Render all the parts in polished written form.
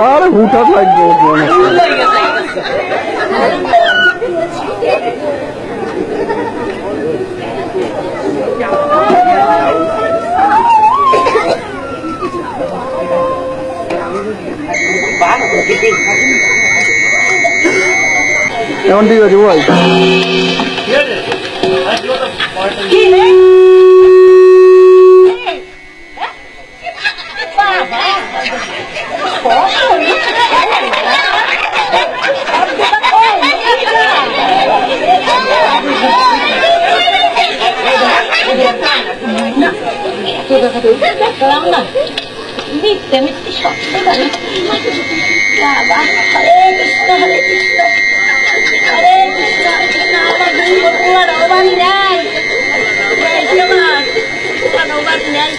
আরে হুঠাৎ লাগবে এখন ঠিক আছে ভাই দেখলাম না মিথ্যে মিথ্যে সত্য বাবা হরে কৃষ্ণ হরে কৃষ্ণ হরে কৃষ্ণ হরে কৃষ্ণ আমার দুই বন্ধুরা নবানি নেয় নবানি নেয়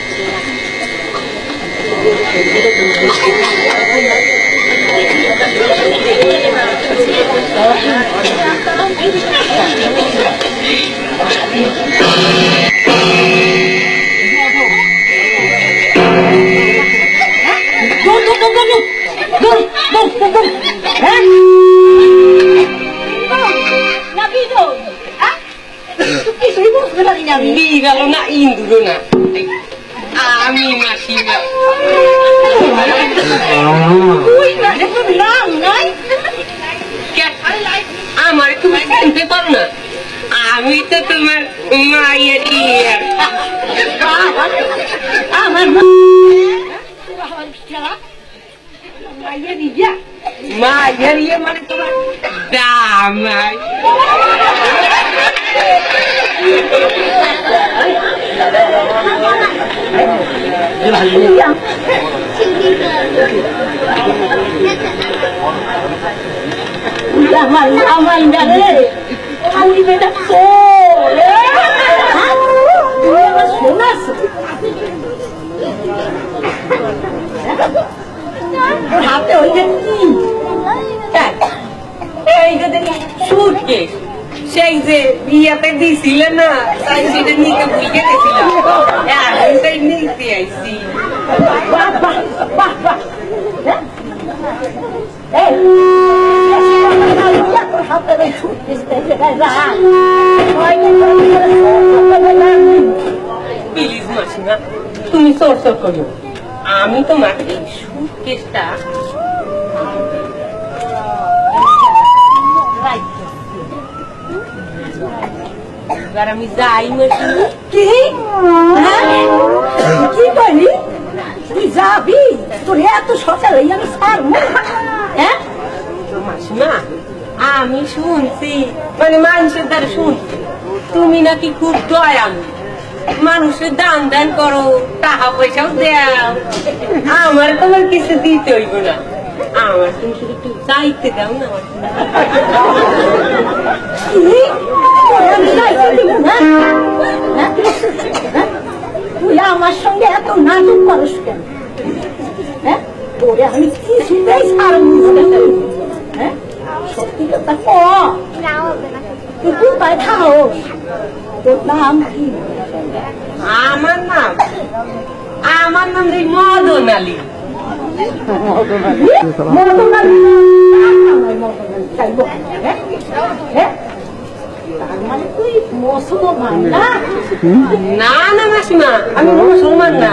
গেল না ইন্দুর না আমি মাসিমা আমার তুমি জানতে পারো না আমি তো তোমার মায়ের আমার মায়ের ইয়ে মানে তোমার দামাই আমার আমার রে খালি বেটা শোনা হাতে হইলে কি এই যে দেখি সুটকেস সেই যে বিয়াতে দিছিলেন না তাই সেটা নিতে ভুলে গেছিলাম এটাই নিতে আইছি বাহ বাহ বাহ বাহ প্লিজ মাসিমা তুমি চর্চা করো আমি তোমার এই সুটকেসটা এবার আমি যাই মাসিমা কি কি বলি তুই যাবি তোর এত সকালে আমি ছাড়বো হ্যাঁ মাসিমা আমি শুনছি মানে মানুষের দ্বারা শুনছি তুমি নাকি খুব দয়ালু মানুষের দান দান করো টাকা পয়সাও দেও আমার তোমার কিছু দিতে হইব না আমার তুমি শুধু একটু চাইতে দাও না কি আমি যাইতে দিব না হ্যাঁ? হ্যাঁ? তুই আমার সঙ্গে এত নাটক করিস কেন হ্যাঁ তোরে আমি কিছুতেই ছাড়বো না। হ্যাঁ সত্যি কথা ক তুই কোথায় খাওস তোর নাম কি আমার নাম এই মদন আলী তার মানে তুই মুসলমান না না না মাসিমা আমি মুসলমান না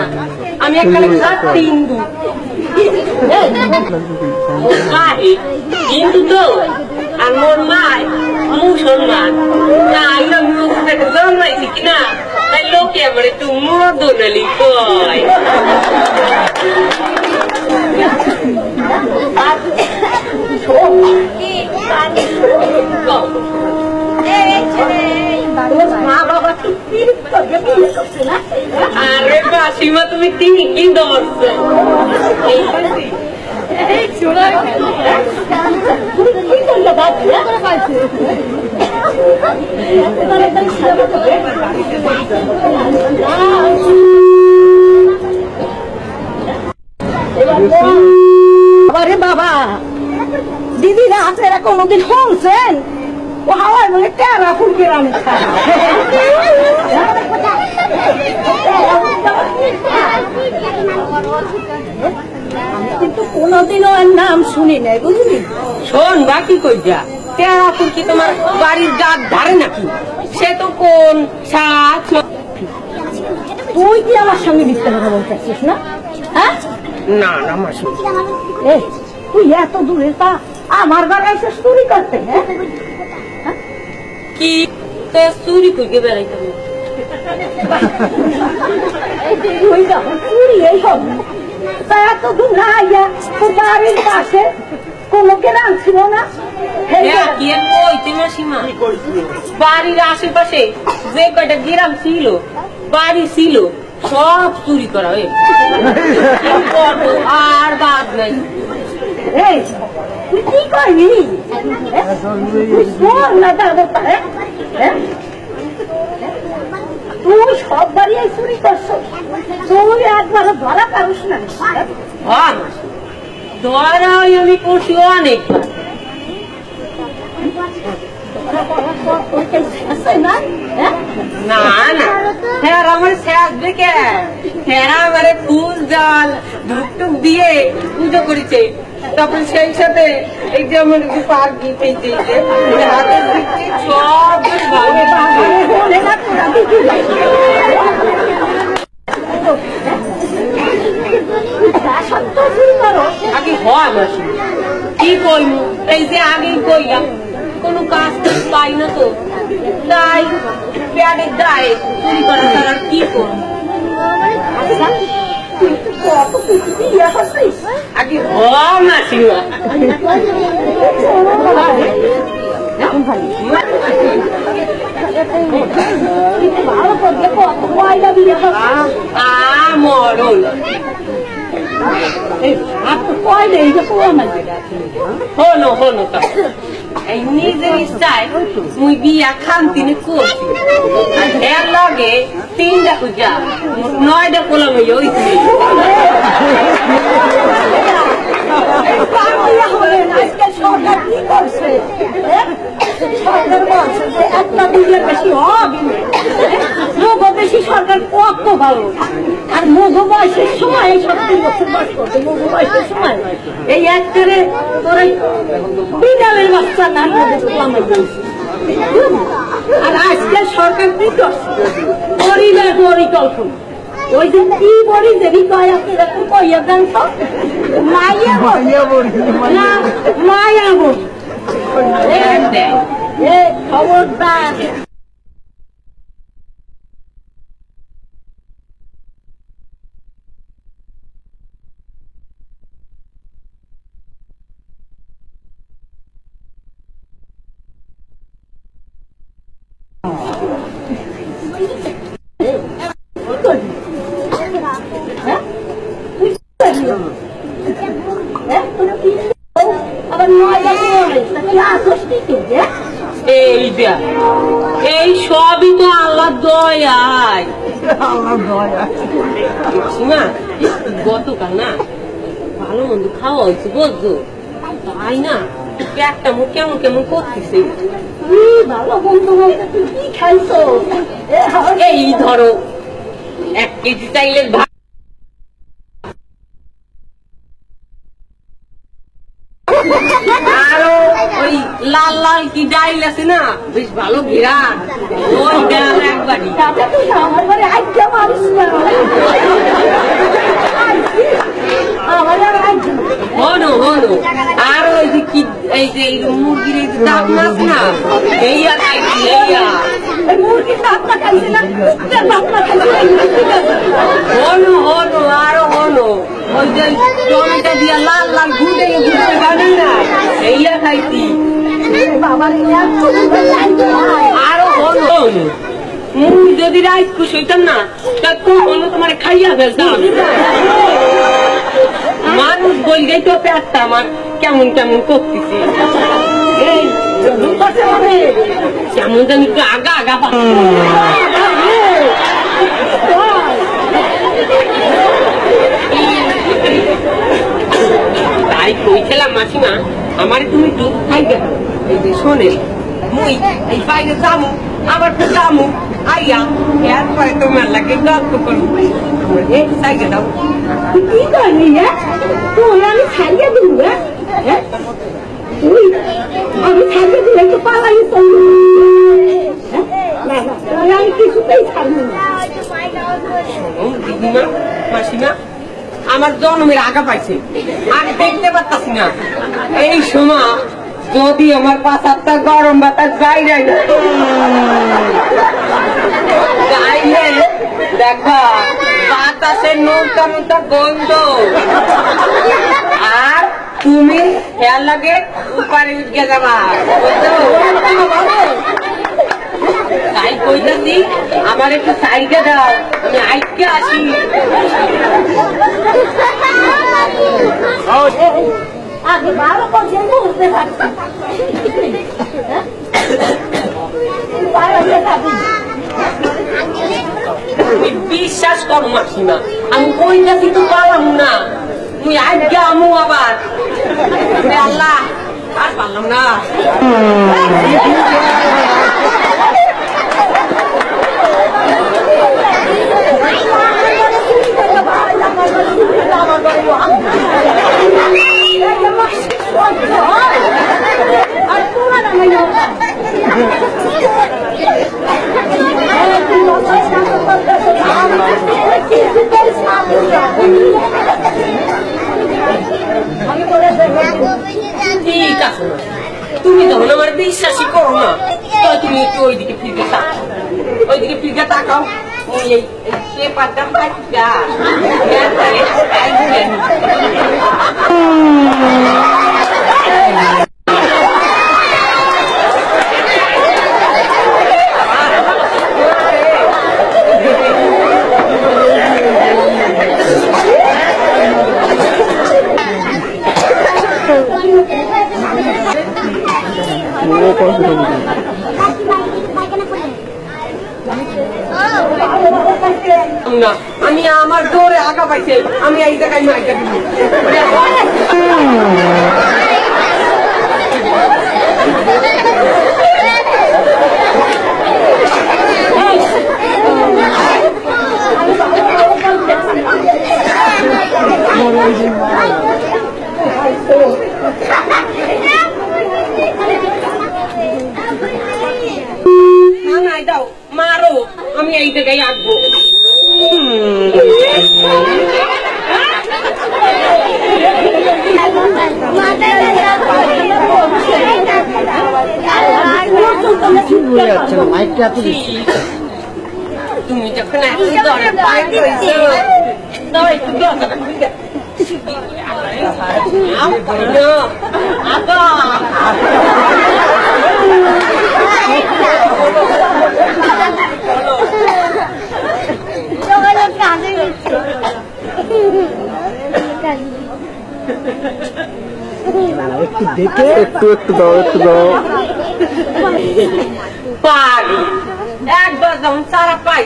আমি একটা খাঁটি হিন্দু হিন্দু তো আর মোর মায় মুসলমান তাই আমি ওখানে জন্মাইছি কিনা তাই লোকে আমার একটু মদন আলী কয় মা বাবা ঠিক করছে না আরে মাসিমা তুমি ঠিকই ধরছো আরে বাবা দিদিরা আপনারা কোনোদিন শুনছেন ও হাওয়ার মানে টেরা ফুলকে আমি আমি কিন্তু কোনোদিনও আর নাম শুনি নাই বুঝলি শোন বাকি কই যা তেরা ফুলকি তোমার বাড়ির গাছ ধারে নাকি সে তো কোন সাত তুই কি আমার সঙ্গে মিথ্যা কথা বলতেছিস না হ্যাঁ না না মাসি এই তুই এত দূরে তা আমার ঘরে এসে চুরি করতে হ্যাঁ কি তো চুরি করে বেড়াইতে হবে তুই যখন চুরি এই হবে তা এত দূর না আইয়া তোর বাড়ির পাশে কোনো কেরাম ছিল না কি আর কইতে মাসিমা বাড়ির আশেপাশে যে কয়টা গ্রাম ছিল বাড়ি ছিল সব চুরি করা হয়ে আর বাদ নাই এই তুই কি করবি তুই শোন না দাদা তুই সব বাড়ি এই চুরি করছো তুই একবার ধরা পারিস না ধরাই আমি করছি অনেকবার না না না হ্যাঁ আমার শেষ দেখে হ্যাঁ আমার ফুল জল ধূপ টুপ দিয়ে পুজো করেছে তারপর সেই সাথে এই যে আমার পার দিতে হাতের দিকটি সব ভাবে আগে হয় মাসি কি কইমু এই যে আগেই কইলাম কোনো কাজ টাজ পাই না তো তাই প্যাডের দায়ে চুরি করা ছাড়া কি করবো আগে হয় মাসিমা মরণ। আর তো কয় নেই যে পোয়া মাঝে হলো হলো তো এই নিজের ইচ্ছায় মুই বিয়া খান্তিনে করছি আর এর লগে 3টা পূজা 9টা পোলা হয়ে হইছে। আজকে সরকার কি করছে? সরকার বলছে যে একটা দিনের বেশি হবে মুখ বেশি সরকার কত ভালো আর মুখ বয়সের সময় 70 বছর বয়স করছে মুখ বয়সের সময় এই একটারে তোর বিড়ালের বাচ্চা না আর আজকে সরকার কি করছে পরিবার পরিকল্পনা ওই যে কি বলি দেবী কয় আপনারা তো কইয়া দেন তো মাইয়া না মায়া বল খবরদার আবার নয় এই দেখ এই সবই তো আল্লাহ দয়ায়। না গতকাল না ভালো মন্দ খাওয়া হয়েছে বুঝছো তাই না পেটটা মুখ কেমন কেমন করতেছে। ভালো বন্ধু তুই কি খাইছো এই ধরো 1 কেজি চাইলে ভাত আরো ওই লাল লাল কি ডাইল আছে না বেশ ভালো ঘেরা ওই ডাল একবারই। দাদা তুই আমার ঘরে আইটা মারিস না আমার আর আইটা হনো হনো আর ওই যে কি এই যে এই মুরগির এই যে দাঁত মাছ না এইয়া খাইছি এইয়া মুরগির দাঁতটা খাইছে না দাঁতটা খাইছে হনো হনো আরো হনো ওই যে টমেটো দিয়া লাল লাল ঘুটে ঘুটে বানাই না এইয়া খাইছি বাবা আরো হনো মুই যদি রাইস খুশ হইতাম না তা তখন তোমার খাইয়া ফেলতাম। মানুষ বললেই তো পেটটা আমার কেমন কেমন করতেছি এই কেমন যেন একটু আগা আগা তাই কইছিলাম মাসিমা আমারে তুমি দুধ খাইবে এই যে শোনে মুই এই বাইরে যামু আবার তো যামু আইয়া এরপরে তোমার লাগে গল্প করবো এই সাইকে দাও কি করবি তুই আমি ছাড়িয়ে দিব তুই আমি ছাড়িয়ে দিলে তো পালাই আমি কিছুতেই ছাড়বো না দিদিমা মাসিমা আমার জন্মের আগা পাইছে আমি দেখতে পারতাছি না এই সময় যদি আমার পাশারটা গরম বাতাস বাইরে গাইলে দেখা বাতাসের নৌকা নৌকা গন্ধ আর তুমি খেয়াল লাগে উপরে উঠে যাবা তাই কইতাছি আমার একটু সাইডে দাও আমি আইকে আসি। আগে ভালো করছে বুঝতে পারছি বিশ্বাস করো মাসিমা আমি কইতাছি তো পারলাম না তুই আইকে আমু আবার আল্লাহ আর পারলাম না। ঠিক আছে তুমি যখন আমার বিশ্বাসই করো না তো তুমি একটু ওইদিকে ফিরে তাকাও ওইদিকে ফিরে তাকাও ওই এই পেপারটা পাইকা না, আমি আমার দৌড়ে আগা পাইছে, আমি এই জায়গায় মাইকা দিব। না না দাও, মারো, আমি এই জায়গায় আঁকবো। তুমি যখন একটু দরে পাইছো, দাও একটু দরজাটা খুলে। আগা একটু দেখে একটু দাও পারি একবার যখন সারা পাই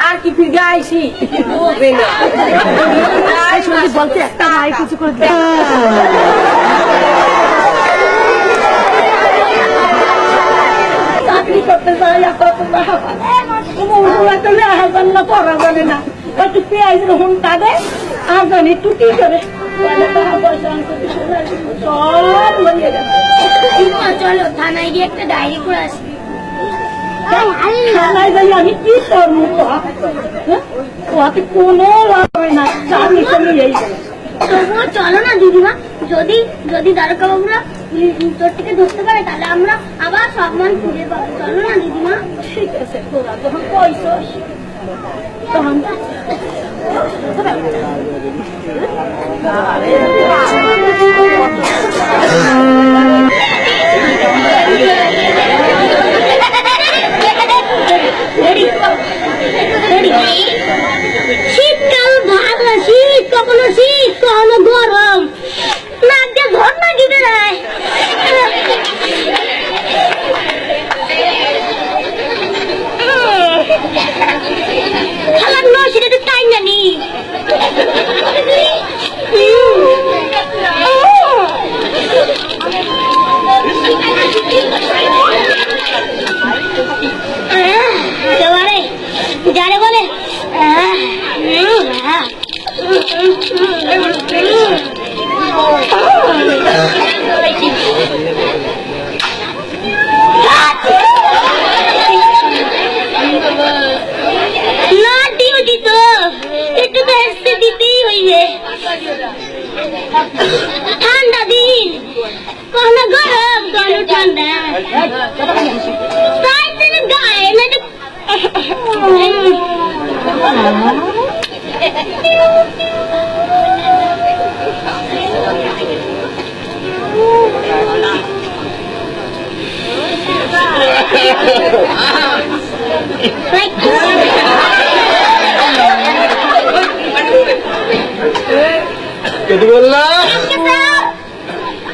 আর কি ফিরে আইসি হবে না। বলতে একটা মাই কিছু করে চাকরি করতে যাই না পড়া জানে না, একটু পেঁয়াজ রহন তাদের আর জানি টুটি করে সব মরিয়ে গেছে। চলো থানায় গিয়ে একটা ডায়েরি করে আসি। থানায় যাই আমি কি করবো? ওতে কোনো লাভ হয় না, চাকরি করে এই তবুও চলো না দিদিমা, যদি যদি দ্বারকা বাবুরা তোর থেকে ধরতে পারে তাহলে আমরা আবার সম্মান ফিরে পাবো। চলো না দিদিমা। ঠিক আছে, তোরা যখন পয়সা তখন শীতকাল ভালো, শীত কখনো শীত কখনো গরম, নাকে ঝর্ণা দিবে না। খেলার নয় সেটা তাই জানি। যারে বলে না ডিউটি তো একটু তো এসে দিতেই হইবে। ঠান্ডা দিন কখনো গরম কখনো ঠান্ডা, তাই তিনি গায়ে না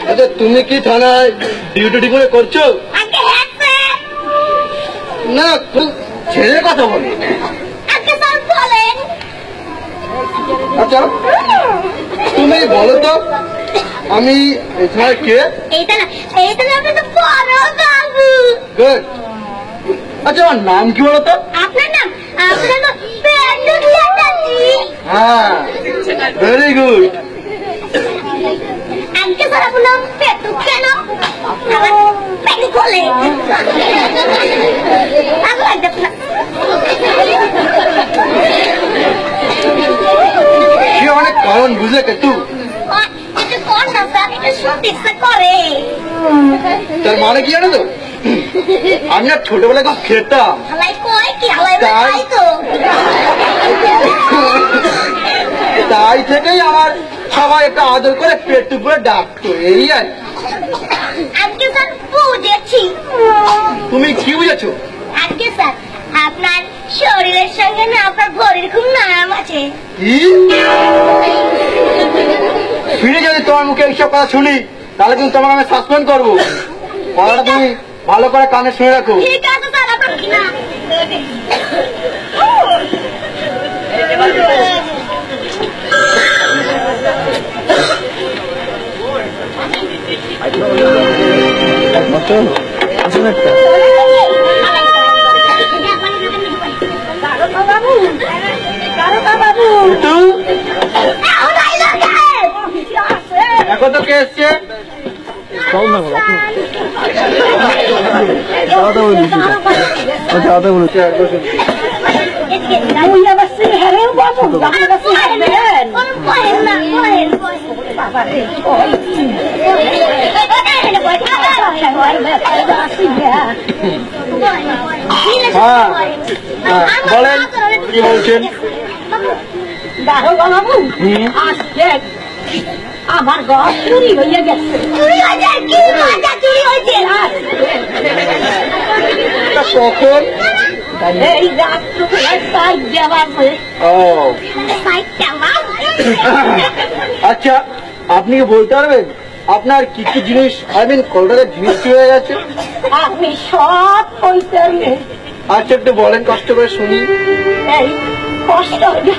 আচ্ছা তুমি কি থানায় ডিউটি করে করছো? না ছেড়ে কথা বলি। আচ্ছা তুমি বলো তো আমি এখানে কে? Good. আচ্ছা আমার নাম কি বলো তো? আপনার নাম হ্যাঁ ভেরি গুড। আজকে স্যার আপনার পেটু কেন আমার পেটু খোলে সে অনেক কারণ বুঝলে কেতু। এটা কোন না স্যার, এটা শুনতে ইচ্ছা করে। তার মানে কি জানো তো, আমি আর ছোটবেলায় খুব খেতাম, হালাই কয় কি হালাই তাই? খাই তো। তাই থেকেই আমার সবাই একটা আদর করে পেটু করে ডাকতো, এই আর আজকে স্যার বুঝেছি। তুমি কি বুঝেছো? আজকে স্যার আপনার শরীরের সঙ্গে না আপনার ভরির খুব নাম আছে। কি ফিরে যদি তোমার মুখে এইসব কথা শুনি তাহলে কিন্তু তোমাকে আমি সাসপেন্ড করবো। কথাটা তুমি ভালো করে কানে শুনে রাখো। ঠিক আছে স্যার, আপনার কি না তো কে এসছে? তুই আবার সিংহারেও বাবু আপনার কাছে হারবেন বাবা রে হ্যাঁ হ্যাঁ, বলেন কি বলছেন? দারোগা বাবু আজকে আমার ঘর চুরি হয়ে গেছে তা কখন? এই রাত্রবেলায় সাইড দেওয়াছে ও আচ্ছা, আপনি কি বলতে পারবেন আপনার কি কি জিনিস কলকাতার জিনিস কি হয়ে গেছে? আপনি সব কইতে আচ্ছা একটু বলেন, কষ্ট করে শুনি। এই কষ্ট হলে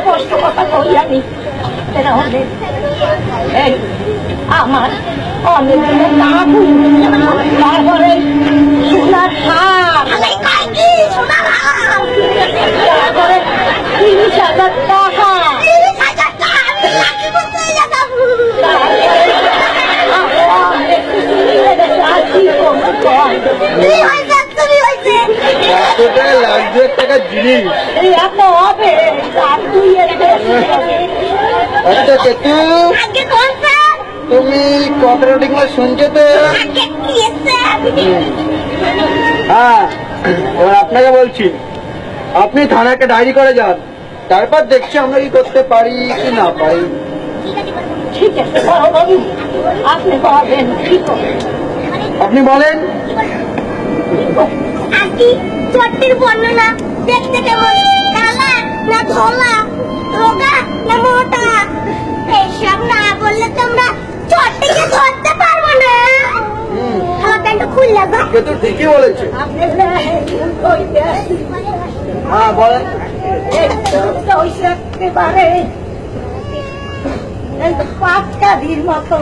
কষ্ট কথা কই আমি এই আমার অনেক তারপরে সোনার হার তারপরে 30,000 টাকা কতটা লাগবে টাকার জিনিস? এত হবে আচ্ছা কেতু, তুমি কথাটা ঠিক মতো শুনছো তো? হ্যাঁ, এবার আপনাকে বলছি, আপনি থানায় একটা ডায়েরি করে যান, তারপর দেখছি আমরা কি করতে পারি কি না পারি। ঠিক আছে বাবু, আপনি পাবেন কি করবেন আপনি বলেন। চট্টির বর্ণনা দেখতে কেমন, কালা না ধলা, রোগা না মোটা, এইসব না বললে তোমরা চট্টিকে ধরতে পারবো না। আমার প্যান্ট খুললে গো। কেতু ঠিকই বলেছে। আপনি হ্যাঁ বলেন। একেবারে পাঁচটা দিন মতো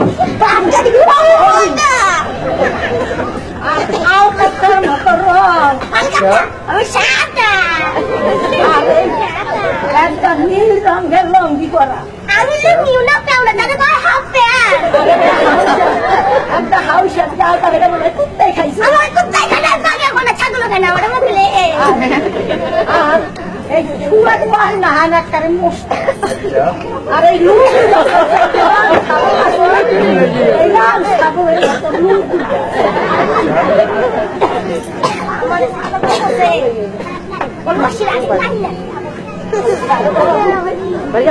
মতো রং আমি সাদা, একটা নীল রঙের লঙ্গি করা আমি নিউ না পেওনা দাদা করে হাফ প্যান্ট, একটা হাউসের চাল তাদের বলে কুত্তাই খাইছে আমার কুত্তাই খানা জাগে কোনা ছাগল খানা ওটা মতলে আর এই ছুয়ার পার না হানা করে মোস্তা আর এই লুক এই লাল সাবুয়ের মতো লুক আমার সাদা আছে কোন বসি রাখি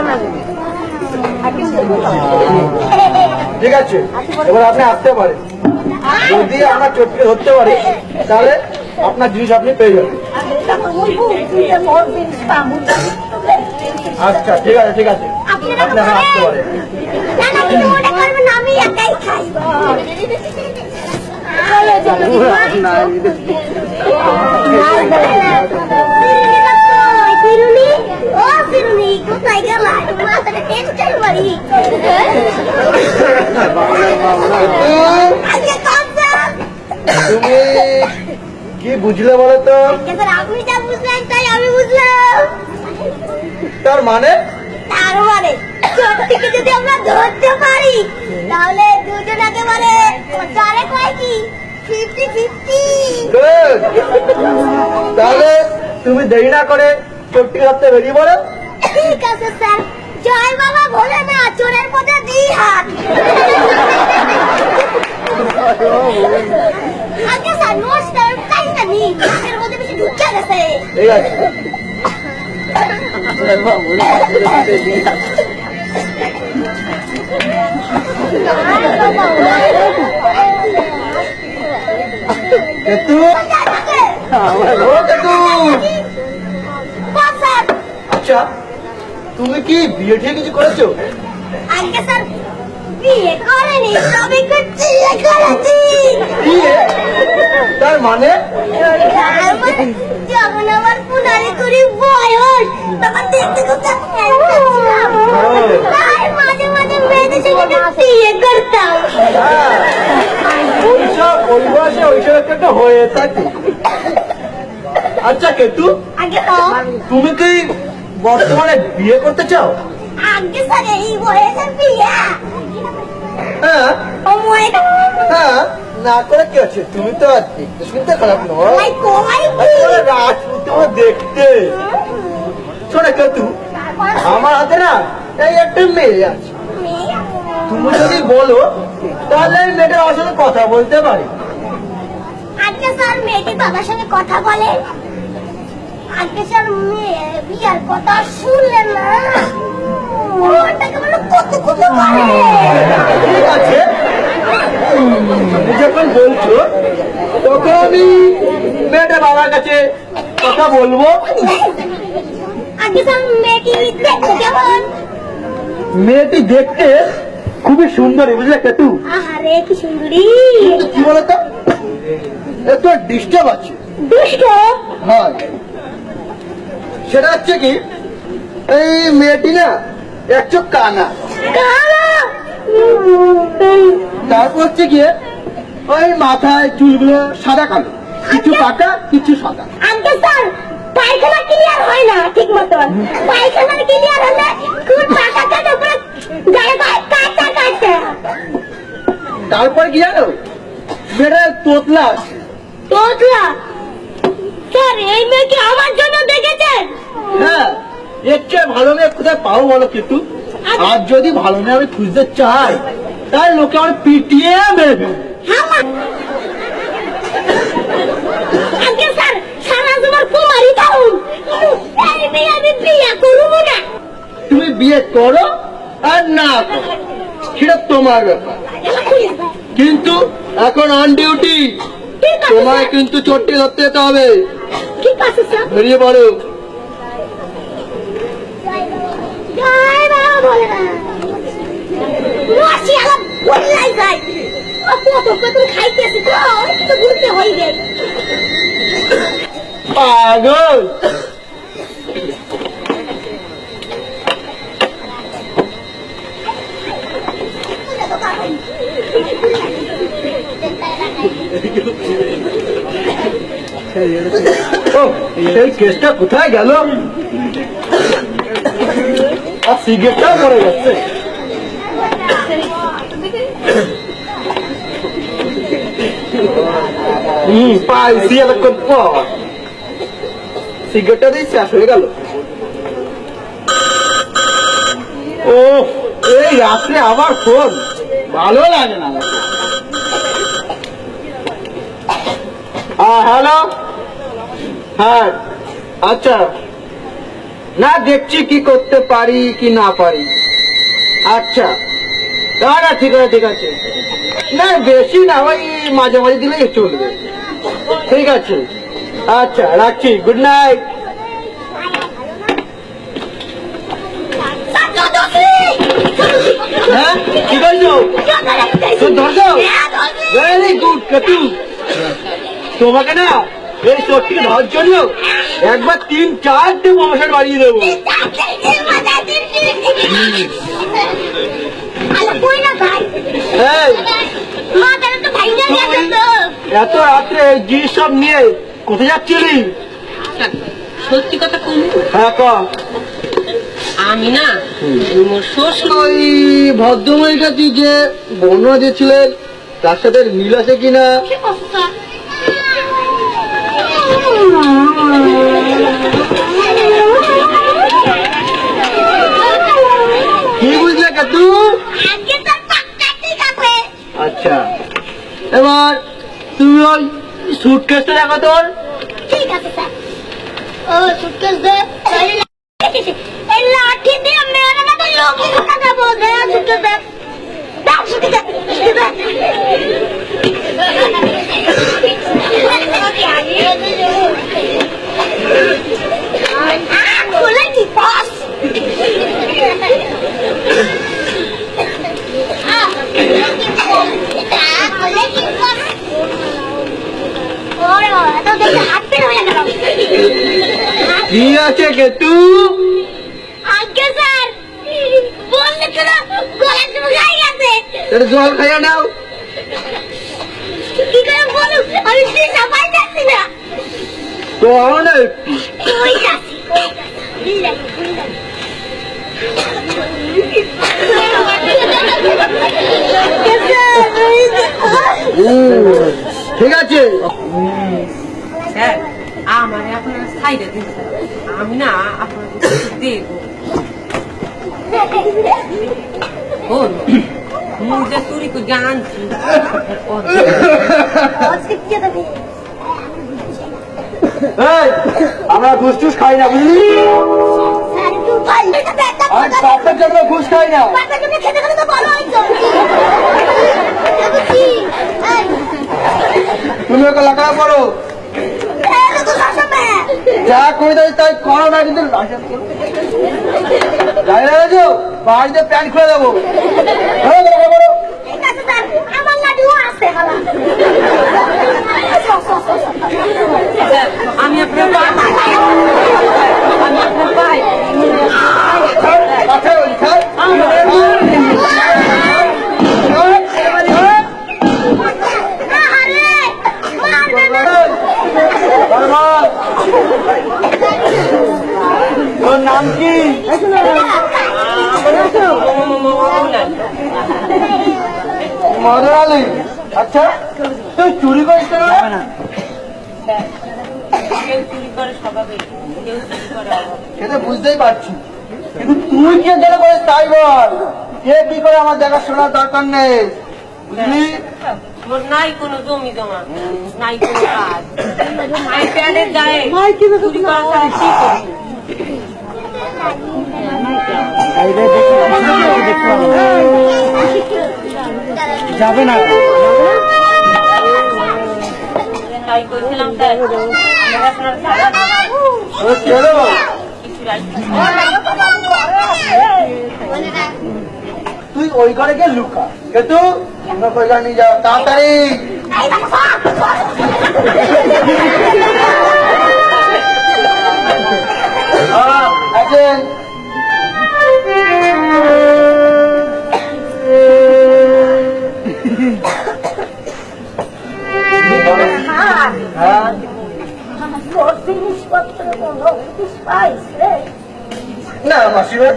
না ঠিক আছে, এবার আপনি আসতে পারেন। যদি আমরা চটকে ধরতে পারি তাহলে আপনার জিনিস আপনি পেয়ে যাবেন। আচ্ছা ঠিক আছে ঠিক আছে, আপনারা আপনি এখন আসতে পারেন। না না কিন্তু ওটা করবেন না, আমি একাই খাই। ফিরুনি, ও ফিরুনি, কোথায় গেলা? মাথাটা টেনশন করি। আজকে কনসার্ট। তুমি কি বুঝলে বলো তো? কিন্তু আপনি যা বুঝলেন তাই আমি বুঝলাম। তার মানে তার মানে চোরটিকে যদি আমরা ধরতে পারি তাহলে দুজন একেবারে চারে কয় কি 50-50। good। তাহলে তুমি দেরি না করে চটকে ধরতে বেরিয়ে পড়ো। ঠিক আছে স্যার, জয় বাবা বলে না চোরের পথে দিই হাত। আগে স্যার নমস্কার তাই না নি এর মধ্যে বেশি ঢুকে গেছে। ঠিক আছে। কেতু, ও কেতু। বল স্যার। আচ্ছা, তুমি কি বিয়ে ঠিক কিছু করেছো? আগে স্যার বিয়ে করেনি, তবে করছি করেছি। বিয়ে? তার মানে যখন আমার পুনারি করি বয়স তখন দেখতে খুব তাই মাঝে মাঝে মেয়েদের সঙ্গে বিয়ে করতাম। ওইসব ওই বয়সে ওইসব একটা হয়ে থাকে। আচ্ছা কেতু, আগে তো তুমি কি বর্তমানে বিয়ে করতে চাও? আগে স্যার এই বয়সের বিয়ে হ্যাঁ ও ময়না হ্যাঁ, না করে কি আছে, তুমি তো আর দেখতে শুনতে খারাপ নয়। কই কই তোমার রাজপুত্র দেখতে। শোনে কেতু, আমার হাতে না এই একটা মেয়ে আছে, তুমি যদি বলো তাহলে আমি মেয়েটার আমার সাথে কথা বলতে পারি। আজকে স্যার মেয়েটির বাবার সঙ্গে কথা বলে। আজকে স্যার মেয়ে বিয়ার কথা শুনলেন না, ওটাকে বলে কত কত করে। ঠিক আছে, তুমি যখন বলছো তখন আমি মেয়েটার বাবার কাছে কথা বলবো। আজকে স্যার মেয়েটি দেখতে কেমন? মেয়েটি দেখতে খুবই সুন্দরী, বুঝলে কেতু। আহারে কি সুন্দরী। কিন্তু কি বলতো, একটু ডিস্টার্ব আছে। দুষ্ট হ্যাঁ, সেটা হচ্ছে কি, এই মেয়েটি না এক চোখ কানা, কালা। তারপর হচ্ছে গিয়ে ওই মাথায় চুলগুলো সাদা কালো, কিছু পাকা কিছু সাদা। আজকে স্যার পায়খানা ক্লিয়ার হয় না ঠিক মতন। পায়খানা ক্লিয়ার হলে খুব টাকা কাটা পরে গায়ে গায়ে কাটা কাটা। তারপর কি জানো, মেয়েটা তোতলা আছে। তোতলা। স্যার এই মেয়েকে আমার জন্য দেখেছেন? হ্যাঁ, এর চেয়ে ভালো মেয়ে কোথায় পাবো বলো কিন্তু। আর যদি ভালো মেয়ে আমি খুঁজতে চাই তাহলে লোকে আমার পিটিয়ে মেরে ফেলবে। আজকে স্যার সারা তোমার কুমারী দাও। এই মেয়ে আমি বিয়ে করবো না। তুমি বিয়ে করো আর না করো সেটা তোমার ব্যাপার, কিন্তু এখন অন ডিউটি ঠিক আছে তোমায় স্যার। কিন্তু চট্টি ধরতে যেতে হবে। ঠিক আছে স্যার। বেরিয়ে পড়ো। জয় বাবা বলে না। রসি আলা বললাই যায়। ও কত কত খাইতেছে তো একটু ঘুরতে হই গে। পাগল। ও, সেই কেসটা কোথায় গেল? আর সিগারেটটাও পড়ে যাচ্ছে। পাইছি এতক্ষণ পর, সিগারেটটা দিয়ে শেষ হয়ে গেল। ও, এই রাত্রে আবার ফোন, ভালো লাগে না। হ্যালো, হ্যাঁ আচ্ছা, না দেখছি কি করতে পারি কি না পারি। আচ্ছা, না না ঠিক আছে ঠিক আছে, না বেশি না, ওই মাঝে মাঝে দিলেই চলবে। ঠিক আছে, আচ্ছা রাখছি, গুড নাইট। হ্যাঁ কি করছো? ধরছো? ভেরি গুড কেতু, তোমাকে না এই চোটটিকে ধর জন্য একবার 3-4টে প্রমোশন বাড়িয়ে দেবো। এই, এত রাত্রে এই জিনিস সব নিয়ে কোথায় যাচ্ছিলি? সত্যি কথা কোন, হ্যাঁ ক। আমি না মোর শ্বশুর ওই ভদ্রমহির কাছে যে বর্ণনা দিয়েছিলেন তার সাথে মিল আছে কিনা? কি বুঝলে কাতু? আচ্ছা, এবার তুমি ওই সুটকেসটা দেখো তোর। ঠিক আছে স্যার। ও সুটকেস দে। এই লাঠি দিয়ে মেরে না তো লোকে কথা দেবো। দে সুটকেস দে। দাও সুটকেস দে। খুলে কি পাস? কি আছে কেতু? আজকে স্যার বললে তো না গলা চুলকাই গেছে। এটা জল খাইয়া নাও। কি করে বলুন আমি দিশা পাইতেছি না। তো আনো না একটু। কই যাচ্ছি ঠিক আছে, স্যার আমার আপনার সাইডে দিন স্যার। আমি না আপনার দেখবো মুই যে চুরি করে জানছি এই, আমরা ঘুষ টুস খাই না বুঝলি, আর বাপের জন্য ঘুষ খাই না। তুমি ওকে লেখাপড়া করো, যা করে দেয় তাই করো না, কিন্তু বাড়িতে প্যান্ট খুলে দেবো। হ্যাঁ, লেখাপড়া করো। আমার লাডিও আছে স্যার, আমি আপনার আমি আপনার ভাই আচ্ছা, ছাড়। তোর নাম কি? মদন আলী। আচ্ছা, তুই চুরি করিস না? কেউ চুরি করে স্বভাবে, কেউ চুরি করে অভাবে। সেটা বুঝতেই পারছি, কিন্তু তুই কে যেটা করিস তাই বল। কে কি করে আমার দেখাশোনার দরকার নেই, বুঝলি? মোর নাই কোনো জমি জমা, নাই কোনো কাজ, নাই প্যানের গায়ে চুরি করা ছাড়া কি করবো? যাবে না, তাই করেছিলাম স্যার, আমার আপনার সারা ও চলো, কিছু রাখি। তুই ওই ঘরে গিয়ে লুকা, কিন্তু অন্য ওই ঘরে নিয়ে যাও তাড়াতাড়ি। আছেন হ্যাঁ, জিনিসপত্র কোনো পাইছে? না মাসিমা,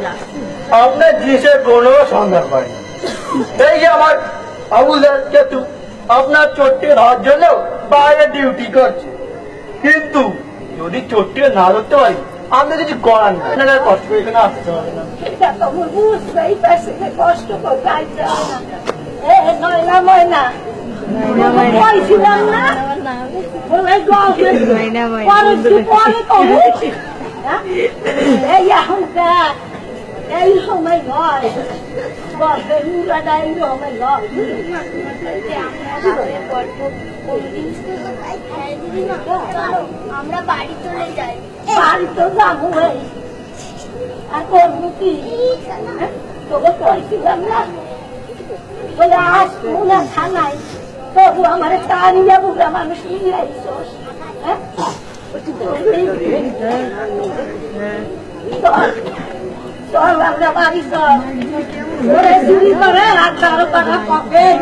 আপনার জিনিসের কোনো সন্ধান পাইনি। এই যে আমার আবুদার কেতু আপনার চোট্টে ধরার জন্য বাইরে ডিউটি করছে, কিন্তু যদি চোট্টে না ধরতে পারি আমরা কিছু করার নাই, আপনারা কষ্ট করে এখানে আসতে হবে না। এটা তো আমি বুঝতেই পারছি যে কষ্ট করতে আইতে হবে না। এ নয়না ময়না, তোকে কইছিলাম না? বলে গল্পে পরে কবো। এই এখন দেখ, এই সময় নয়, গল্পের মুলাটা এই সময় নয়। আমরা বাড়ি চলে যাই। বাড়ি তো যাবো এই, আর করবো কি? তোকে কইছিলাম না বলে আসবো না থানায়, তবু আমার টানিয়া বুড়া মানুষ নিয়ে আইসোস। চল আমরা বাড়ি চল, ওরে চুরি করে আর তারও তারা পকেট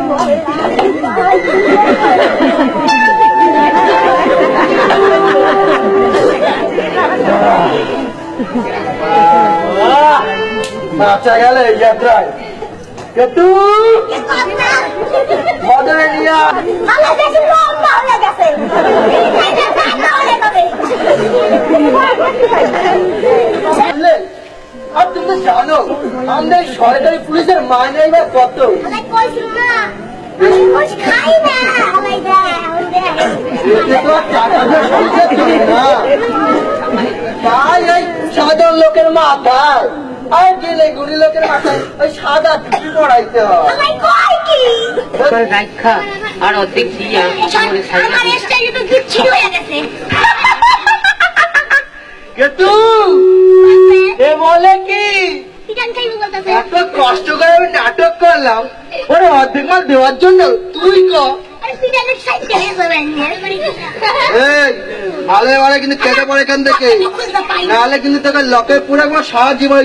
বাচ্চা গেলে এই যাত্রায় কেতু বদলে নিয়া আমার বেশি লম্বা হয়ে গেছে। বুঝলে? আর তুমি তো জানো আমাদের সরকারি পুলিশের মাইনে এবার কত। আমি কইছিল না, আমি ঘুষ খাই না। আমার এতে তো আর টাকা দিয়ে সংসার চলে না। তাই এই সাধারণ লোকের মাথায় আর গেলে গুড়ি লোকের মাথায় ওই সাদা টুপি পড়াইতে হয়। কই কি? রাখা আর অর্ধেক দিয়া আমার স্টাইল তো বিচ্ছিন্ন হয়ে গেছে। কেতু এ বলে কি চিকেন খাইবো বলতেছে। এত কষ্ট করে আমি নাটক করলাম, ওরে অর্ধেক মাল দেওয়ার জন্য তুই কর। আরে চিকেনের সাইড দিয়ে যাবেন। এই ভালো ভালো কিন্তু কেটে পড়ে এখান থেকে, নাহলে কিন্তু তোকে লকে পুরো একবার সারা জীবন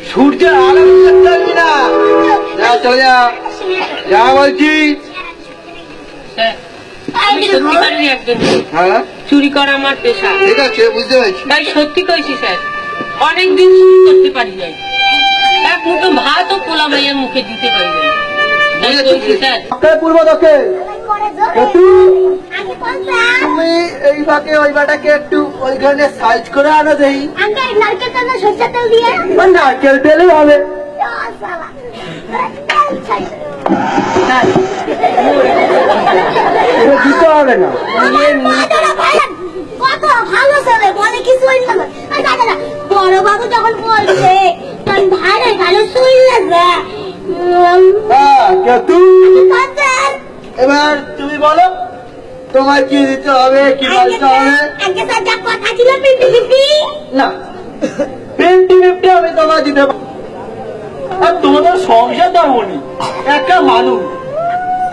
সূর্যের আলো দেখতে পারবি না। যা চলে যা, যা বলছি। সত্যিকারেরই একজন হ্যাঁ চুরি করা আমার পেশা, ঠিক আছে, বুঝতে পারছি। তাই সত্যি কইছি স্যার, অনেকদিন চুরি করতে পারি নাই, এক মুঠো ভাতও পোলা মাইয়ের মুখে দিতে পারবে না। তাই বলছি স্যার। আপনার পূর্ব দক্ষে করে জোরে একটু আগে পঞ্চাশ তুমি এই বাকে ওই বাটাকে একটু ওইখানে সাইজ করে আনো দেই। আঙ্কেল নারকেল তেল না সরষের তেল দিয়ে নারকেল তেলেই হবে। চল শালা তেল ছাই স্যার, এটা দিতে হবে না। কত ভালো ছেলে বলে কিছু হইল না বড় বাবু যখন বলছে তখন ভালো ভালো শুনলে যে হ্যাঁ কেতু স্যার এবার তুমি বলো তোমার কি দিতে হবে কি বলতে হবে। আগে স্যার যা কথা ছিল পিপি পিপি না 50-50 আমি তোমার দিতে পারবো। আর তোমাদের সংসার ধর্ম নেই একটা মানুষ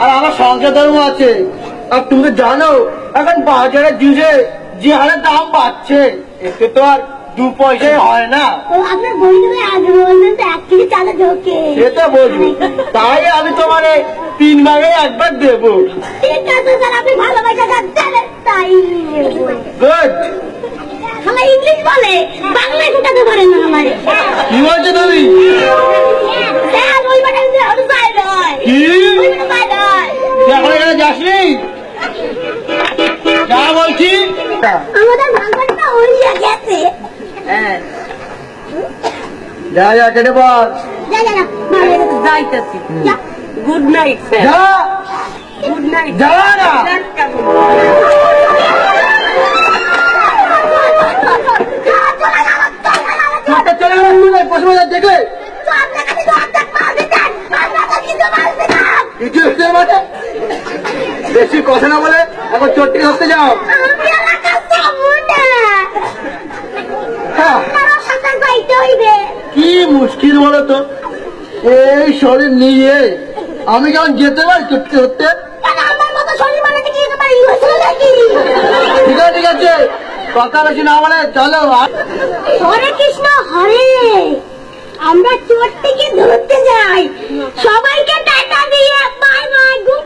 আর আমার সংসার ধর্ম আছে। আর তুমি তো জানো এখন বাজারে জিনিসে যে হারে দাম বাড়ছে এতে তো আর 2 পয়সায় হয় না। ও আপনার বন্ধুরা আগে বললেন তো 1 কেজি চাঁদা ঢোকে সেটা বলবো তাই আমি তোমার 3 ভাগে একবার দেবো। ঠিক আছে স্যার আপনি ভালোবাসা যাচ্ছেন তাই নেবো। গুড। আমার ইংলিশ বলে বাংলা ঢুকাতে পারে না আমারে কি বলছো তুমি? স্যার ওই বাটা আমি যাই নয় কি ওই বাটা যাই নয় তুই এখন এখানে যাসনি? যা বলছি আমাদের ভাঙনটা উড়িয়ে গেছে হ্যাঁ, যা যা কেটে বল। যা যা যা ভালো গেছে। যাইতেছি। যা গুড নাইট স্যার। যা গুড নাইট। যা না মাঠে চলে গেল পশু বাজার দেখে কিছু হচ্ছে না মাঠে। বেশি কথা না বলে এখন চট্টি ধরতে যাও। হ্যাঁ কি মুশকিল বলো তো এই শরীর নিয়ে আমি যখন যেতে পারি চট্টি ধরতে। ঠিক আছে ঠিক আছে কথা বেশি না বলে চলো। হরে কৃষ্ণ হরে আমরা চোর থেকে ধরতে যাই সবাইকে টাটা দিয়ে বাই বাই গুড